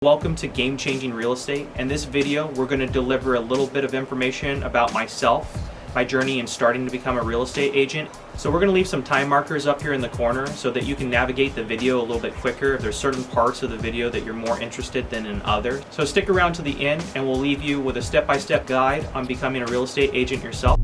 Welcome to Game Changing Real Estate. In this video, we're going to deliver a little bit of information about myself, my journey in starting to become a real estate agent. So we're going to leave some time markers up here in the corner so that you can navigate the video a little bit quicker if there's certain parts of the video that you're more interested than in others. So stick around to the end and we'll leave you with a step-by-step guide on becoming a real estate agent yourself.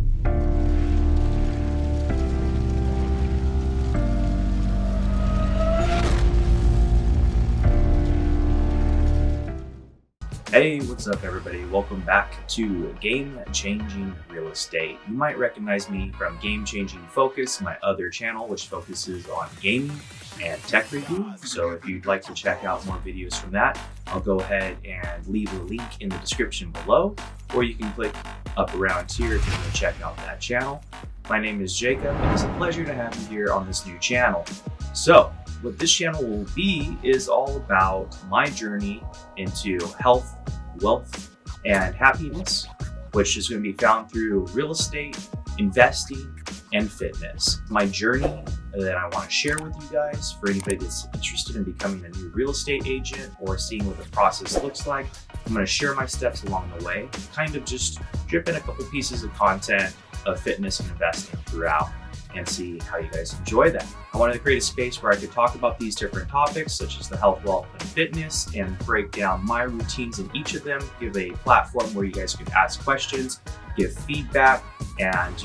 Hey, what's up everybody? Welcome back to Game Changing Real Estate. You might recognize me from Game Changing Focus, my other channel, which focuses on gaming and tech review. So if you'd like to check out more videos from that, I'll go ahead and leave a link in the description below, or you can click up around here if you want to check out that channel. My name is Jacob, and it's a pleasure to have you here on this new channel. So, what this channel will be is all about my journey into health, wealth, and happiness, which is going to be found through real estate, investing, and fitness. My journey that I want to share with you guys for anybody that's interested in becoming a new real estate agent or seeing what the process looks like. I'm going to share my steps along the way, kind of just drip in a couple pieces of content of fitness and investing throughout, and see how you guys enjoy that. I wanted to create a space where I could talk about these different topics, such as the health, wealth, and fitness, and break down my routines in each of them, give a platform where you guys can ask questions, give feedback, and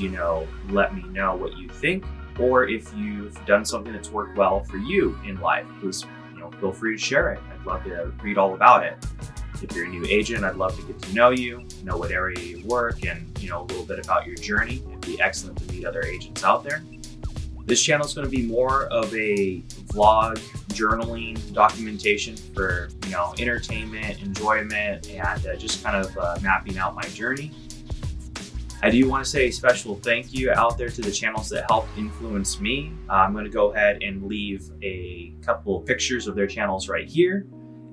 let me know what you think, or if you've done something that's worked well for you in life, please feel free to share it. I'd love to read all about it. If you're a new agent, I'd love to get to know you, know what area you work, and a little bit about your journey. It'd be excellent to meet other agents out there. This channel is going to be more of a vlog, journaling, documentation for entertainment, enjoyment, and just kind of mapping out my journey. I do want to say a special thank you out there to the channels that helped influence me. I'm going to go ahead and leave a couple of pictures of their channels right here.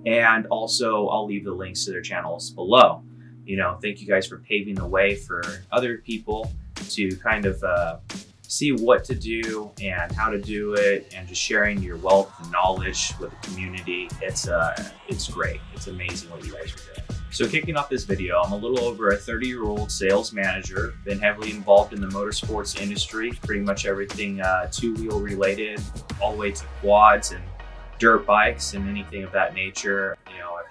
And also I'll leave the links to their channels below. Thank you guys for paving the way for other people to kind of see what to do and how to do it, and just sharing your wealth and knowledge with the community. It's great. It's amazing what you guys are doing. So kicking off this video, I'm a little over a 30-year-old sales manager, been heavily involved in the motorsports industry, pretty much everything two-wheel related, all the way to quads and dirt bikes and anything of that nature.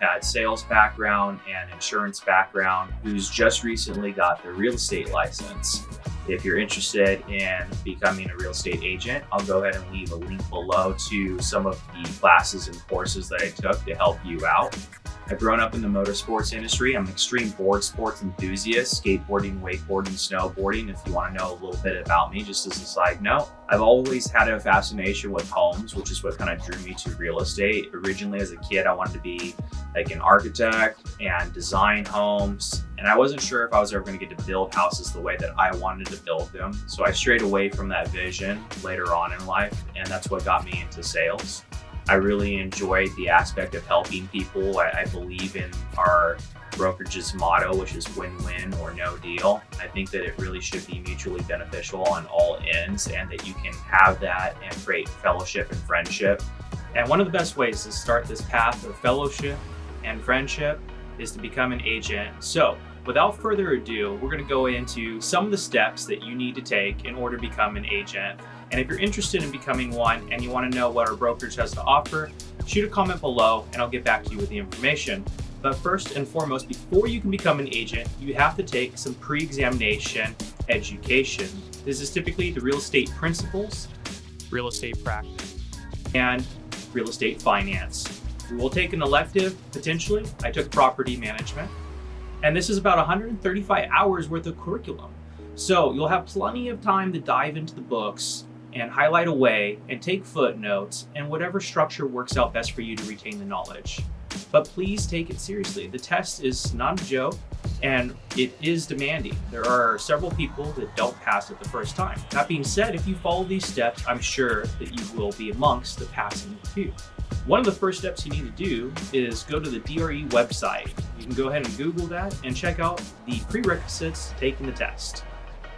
I've had sales background and insurance background, who's just recently got their real estate license. If you're interested in becoming a real estate agent, I'll go ahead and leave a link below to some of the classes and courses that I took to help you out. I've grown up in the motorsports industry. I'm an extreme board sports enthusiast, skateboarding, wakeboarding, snowboarding. If you want to know a little bit about me, just as a side note, I've always had a fascination with homes, which is what kind of drew me to real estate. Originally as a kid, I wanted to be like an architect and design homes. And I wasn't sure if I was ever going to get to build houses the way that I wanted to build them. So I strayed away from that vision later on in life, and that's what got me into sales. I really enjoyed the aspect of helping people. I believe in our brokerage's motto, which is win-win or no deal. I think that it really should be mutually beneficial on all ends, and that you can have that and create fellowship and friendship. And one of the best ways to start this path of fellowship and friendship is to become an agent. So without further ado, we're going to go into some of the steps that you need to take in order to become an agent. And if you're interested in becoming one and you want to know what our brokerage has to offer, shoot a comment below and I'll get back to you with the information. But first and foremost, before you can become an agent, you have to take some pre-examination education. This is typically the real estate principles, real estate practice, and real estate finance. We will take an elective, potentially. I took property management. And this is about 135 hours worth of curriculum. So you'll have plenty of time to dive into the books and highlight away and take footnotes and whatever structure works out best for you to retain the knowledge. But please take it seriously. The test is not a joke and it is demanding. There are several people that don't pass it the first time. That being said, if you follow these steps, I'm sure that you will be amongst the passing few. One of the first steps you need to do is go to the DRE website. You can go ahead and Google that and check out the prerequisites to taking the test.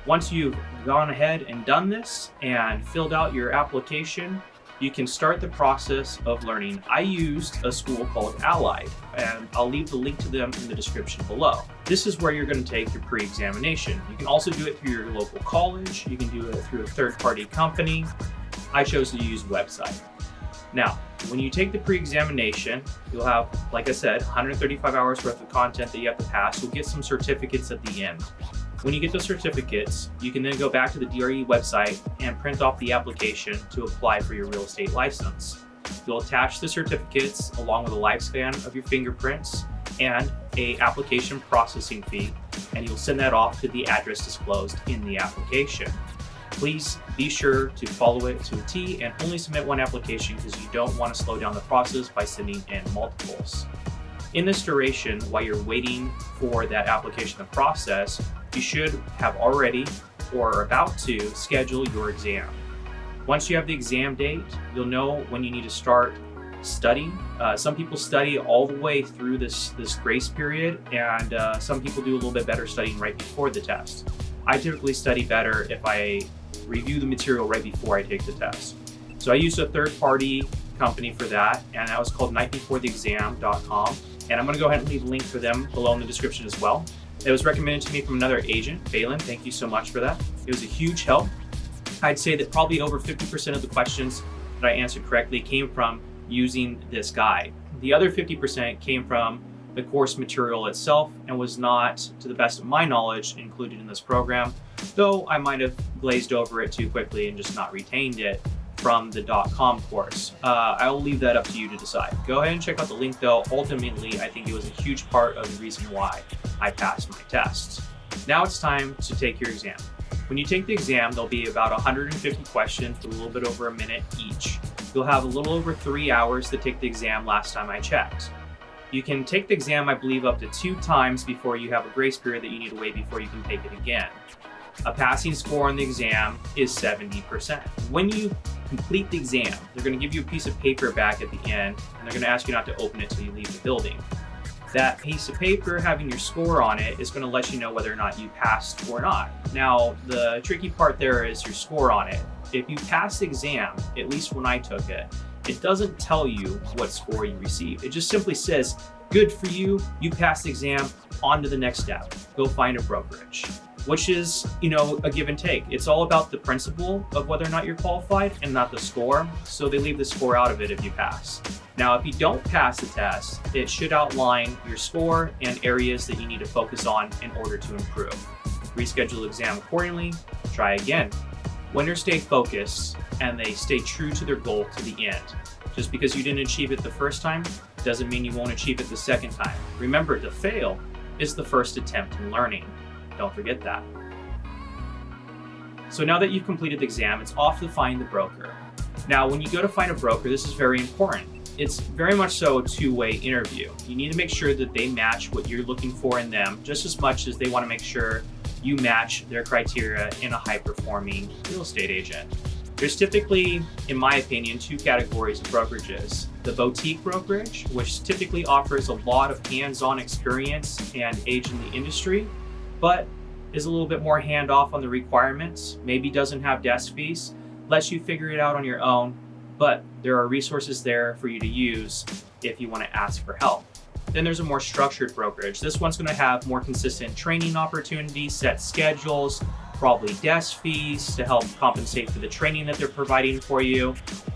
Once you've gone ahead and done this and filled out your application, you can start the process of learning. I used a school called Allied, and I'll leave the link to them in the description below. This is where you're going to take your pre-examination. You can also do it through your local college. You can do it through a third-party company. I chose to use website. Now, when you take the pre-examination, you'll have, like I said, 135 hours worth of content that you have to pass. You'll get some certificates at the end. When you get those certificates, you can then go back to the DRE website and print off the application to apply for your real estate license. You'll attach the certificates along with a live scan of your fingerprints and an application processing fee, and you'll send that off to the address disclosed in the application. Please be sure to follow it to a T and only submit one application because you don't want to slow down the process by sending in multiples. In this duration, while you're waiting for that application to process, you should have already or are about to schedule your exam. Once you have the exam date, you'll know when you need to start studying. Some people study all the way through this grace period, and some people do a little bit better studying right before the test. I typically study better if I review the material right before I take the test. So I used a third-party company for that, and that was called nightbeforetheexam.com. And I'm going to go ahead and leave a link for them below in the description as well. It was recommended to me from another agent, Balin. Thank you so much for that. It was a huge help. I'd say that probably over 50% of the questions that I answered correctly came from using this guide. The other 50% came from the course material itself and was not, to the best of my knowledge, included in this program, though I might have glazed over it too quickly and just not retained it from the .com course. I'll leave that up to you to decide. Go ahead and check out the link though. Ultimately, I think it was a huge part of the reason why I passed my tests. Now it's time to take your exam. When you take the exam, there'll be about 150 questions with a little bit over a minute each. You'll have a little over 3 hours to take the exam last time I checked. You can take the exam, I believe, up to 2 times before you have a grace period that you need to wait before you can take it again. A passing score on the exam is 70%. When you complete the exam, they're going to give you a piece of paper back at the end, and they're going to ask you not to open it until you leave the building. That piece of paper having your score on it is going to let you know whether or not you passed or not. Now, the tricky part there is your score on it. If you pass the exam, at least when I took it, it doesn't tell you what score you received. It just simply says, good for you, you passed the exam, on to the next step. Go find a brokerage. Which is, a give and take. It's all about the principle of whether or not you're qualified and not the score. So they leave the score out of it if you pass. Now, if you don't pass the test, it should outline your score and areas that you need to focus on in order to improve. Reschedule the exam accordingly, try again. Winners stay focused and they stay true to their goal to the end. Just because you didn't achieve it the first time doesn't mean you won't achieve it the second time. Remember, to fail is the first attempt in learning. Don't forget that. So now that you've completed the exam, it's off to find the broker. Now, when you go to find a broker, this is very important. It's very much so a two-way interview. You need to make sure that they match what you're looking for in them just as much as they want to make sure you match their criteria in a high-performing real estate agent. There's typically, in my opinion, 2 categories of brokerages. The boutique brokerage, which typically offers a lot of hands-on experience and age in the industry, but is a little bit more hands-off on the requirements, maybe doesn't have desk fees, lets you figure it out on your own, but there are resources there for you to use if you want to ask for help. Then there's a more structured brokerage. This one's going to have more consistent training opportunities, set schedules, probably desk fees to help compensate for the training that they're providing for you.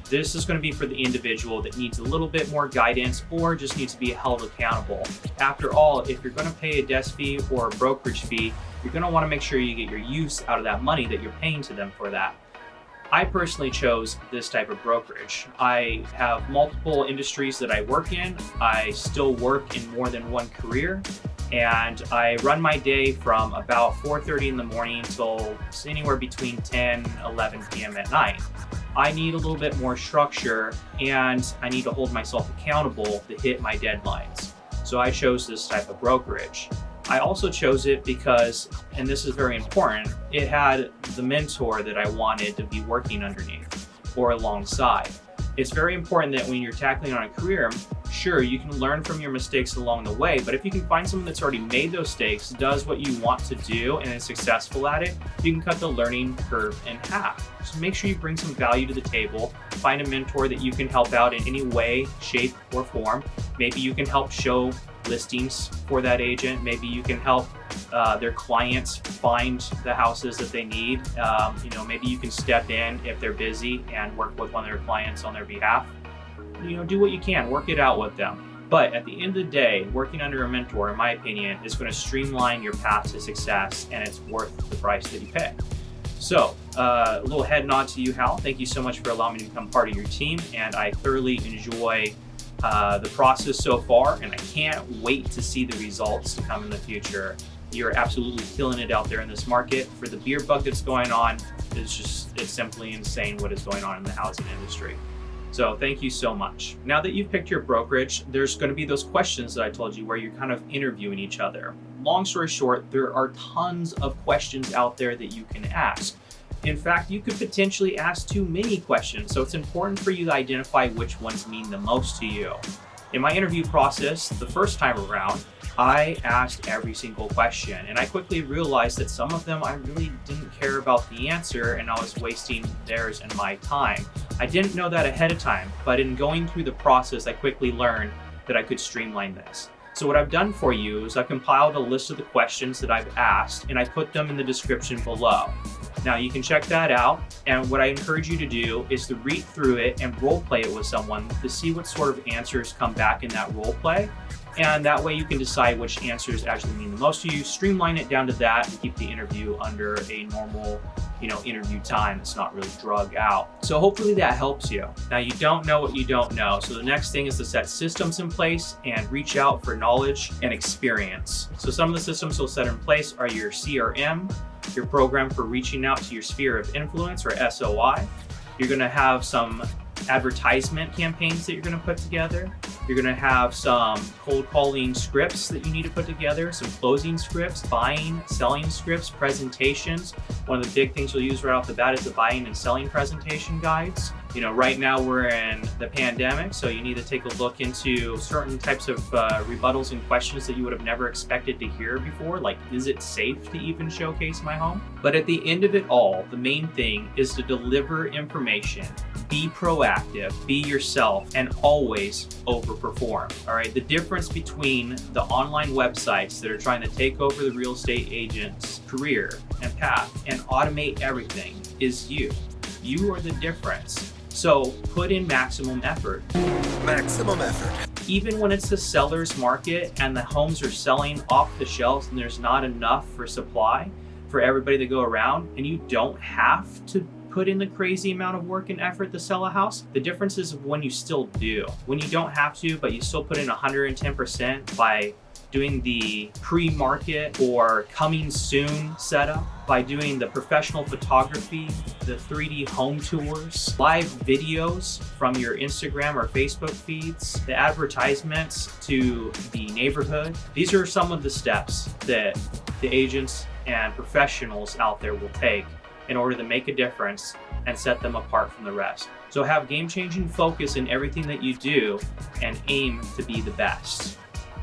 This is going to be for the individual that needs a little bit more guidance or just needs to be held accountable. After all, if you're going to pay a desk fee or a brokerage fee, you're going to want to make sure you get your use out of that money that you're paying to them for that. I personally chose this type of brokerage. I have multiple industries that I work in. I still work in more than one career, and I run my day from about 4:30 in the morning till anywhere between 10, 11 p.m. at night. I need a little bit more structure, and I need to hold myself accountable to hit my deadlines. So I chose this type of brokerage. I also chose it because, and this is very important, it had the mentor that I wanted to be working underneath or alongside. It's very important that when you're tackling on a career, Sure, you can learn from your mistakes along the way, but if you can find someone that's already made those mistakes, does what you want to do, and is successful at it, you can cut the learning curve in half. So make sure you bring some value to the table. Find a mentor that you can help out in any way, shape, or form. Maybe you can help show listings for that agent. Maybe you can help their clients find the houses that they need. Maybe you can step in if they're busy and work with one of their clients on their behalf. Do what you can, work it out with them. But at the end of the day, working under a mentor, in my opinion, is going to streamline your path to success, and it's worth the price that you pay. So a little head nod to you, Hal. Thank you so much for allowing me to become part of your team, and I thoroughly enjoy the process so far, and I can't wait to see the results to come in the future. You're absolutely killing it out there in this market. For the beer bug that's going on, it's simply insane what is going on in the housing industry. So thank you so much. Now that you've picked your brokerage, there's going to be those questions that I told you where you're kind of interviewing each other. Long story short, there are tons of questions out there that you can ask. In fact, you could potentially ask too many questions, so it's important for you to identify which ones mean the most to you. In my interview process, the first time around, I asked every single question, and I quickly realized that some of them I really didn't care about the answer, and I was wasting theirs and my time. I didn't know that ahead of time, but in going through the process, I quickly learned that I could streamline this. So what I've done for you is I've compiled a list of the questions that I've asked, and I put them in the description below. Now you can check that out, and what I encourage you to do is to read through it and role play it with someone to see what sort of answers come back in that role play. And that way you can decide which answers actually mean the most to you, streamline it down to that, and keep the interview under a normal, interview time. It's not really drug out. So hopefully that helps you. Now you don't know what you don't know. So the next thing is to set systems in place and reach out for knowledge and experience. So some of the systems you'll set in place are your CRM, your program for reaching out to your sphere of influence, or SOI. You're gonna have some advertisement campaigns that you're going to put together. You're going to have some cold calling scripts that you need to put together, some closing scripts, buying, selling scripts, presentations. One of the big things you'll use right off the bat is the buying and selling presentation guides. Right now we're in the pandemic, so you need to take a look into certain types of rebuttals and questions that you would have never expected to hear before, like, is it safe to even showcase my home? But at the end of it all, the main thing is to deliver information, be proactive, be yourself, and always overperform. All right, the difference between the online websites that are trying to take over the real estate agent's career and path and automate everything is you. You are the difference. So put in maximum effort. Maximum effort. Even when it's a seller's market and the homes are selling off the shelves and there's not enough for supply for everybody to go around, and you don't have to put in the crazy amount of work and effort to sell a house, the difference is when you still do. When you don't have to, but you still put in 110% by doing the pre-market or coming soon setup, by doing the professional photography, the 3D home tours, live videos from your Instagram or Facebook feeds, the advertisements to the neighborhood. These are some of the steps that the agents and professionals out there will take in order to make a difference and set them apart from the rest. So have game-changing focus in everything that you do and aim to be the best.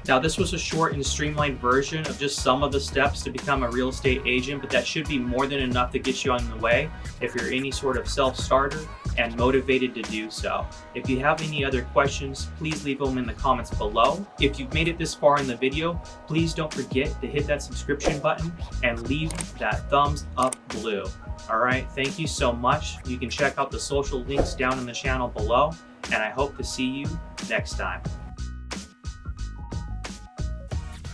Now, this was a short and streamlined version of just some of the steps to become a real estate agent, but that should be more than enough to get you on the way if you're any sort of self-starter and motivated to do so. If you have any other questions, please leave them in the comments below. If you've made it this far in the video, please don't forget to hit that subscription button and leave that thumbs up blue. All right, thank you so much. You can check out the social links down in the channel below, and I hope to see you next time.